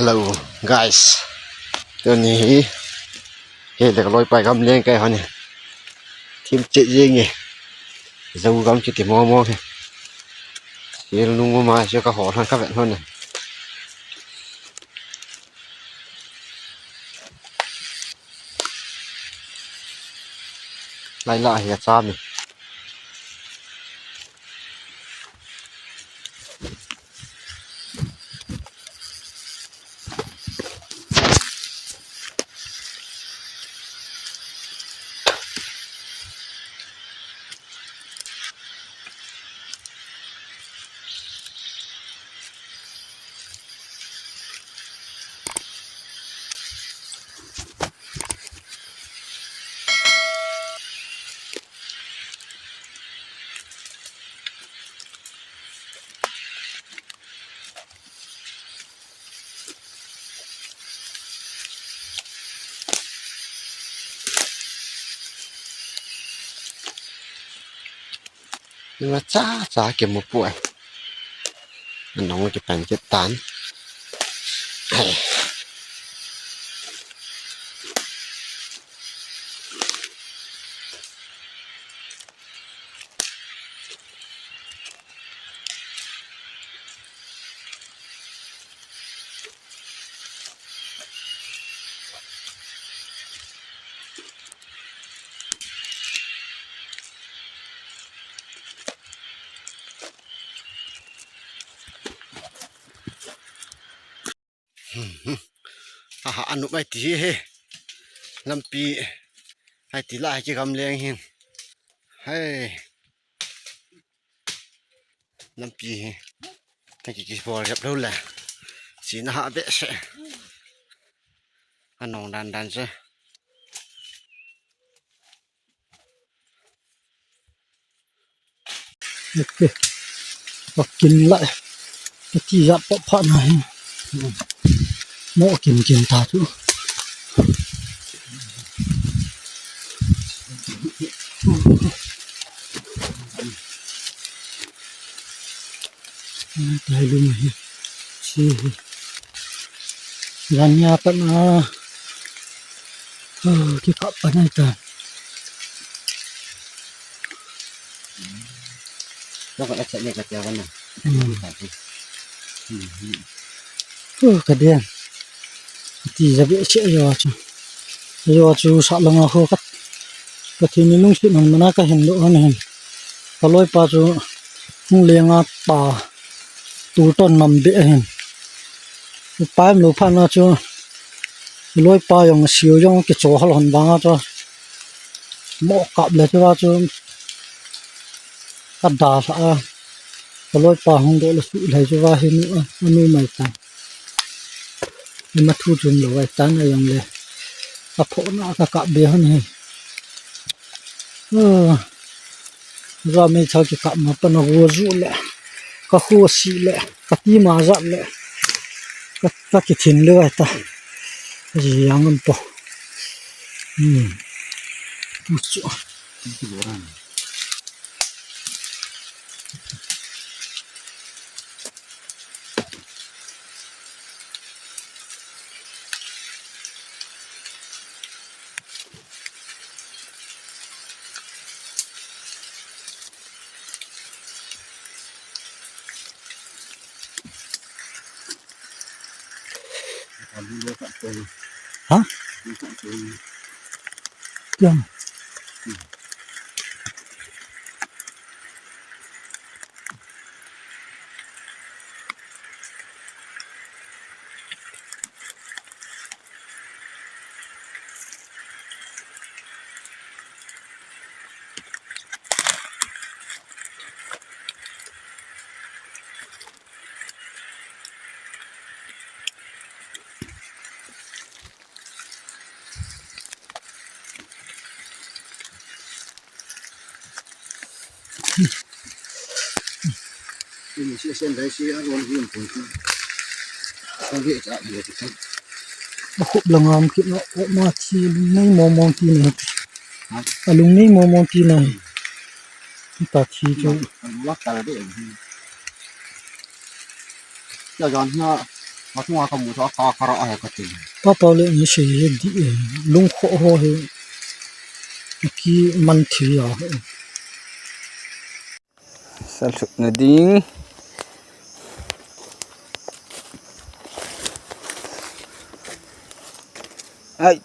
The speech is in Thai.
Hello guys ตัวนี้เฮ็ดแล้วก็ลอยไปกำเลี้ยงไก่เฮานี่ทีมเจ๊ยิงนี่จะกำคิดที่มอๆนี่เฮ็ดลุงมาเชื่อก็ขอทางครับแบบนั้นน่ะไล่ล่าเฮ็ดซ้ำนี่นี่ว่าจ้าเก็บหมดป่วยมันน้องจะเป็นเจ็ดตันอนุไม่ตีเฮลำปีให้ตีลายจะกำเลี้ยงหินให้ลำปีให้กี่พอเรียบร้อยแล้วสีหน้าเบะเสอันน้องดันเสกินละที่จะปะพะหน่อยโมกินตาทุตายลุงชียันยาปนาที่ขับไปไหนกันแล้วก็จะเนี่ยกระเจียวกันนะกระเดียนที่จะเบี้ยเชี่ยจูสักลงอ่ะเขาก็ที่นี่ลุงสิมันน่าก็เห็นดูอันนี้ตลอยป่าจูลุงเลี้ยงป่าตูต้นนำเบี้ยเห็นป่ามันลูกพันนะจูลอยป่าอย่างเสียวอย่างกิจวัตรหันบางอ่ะจูหมอกกับเลยที่ว่าจูกระดาษตลอยป่าห้องโดนสุดเลยจูว่าเห็นอันนู้นไม่ต่างมาทูจุ่มเลยไว้ตั้งอะไรอย่างเลยกระโผล่กระกะเบี้ยนี่เราไม่เท่าจะกลับมาเป็นหัวจุ่มเลยก็หัวสีเลยก็ตีมาจับเลยก็คิดถึงเลยไว้ตั้งยังมันปะจุ่มฮะยังนี่เส้นได้เสียรวมที่ผมต้องเรียกจะเดี๋ยวจะขุดลงงามคิดว่ามาที่นี่มองที่นี่ลุงนี่มองที่ไหนตาที่จู วักตาได้เองเจ้าย้อนเนาะ มาทั่วทำบุญคาคาระอะไรก็จริง Papa le ni she ye di lung kho ho he ki man thi ya sal suk na ding ai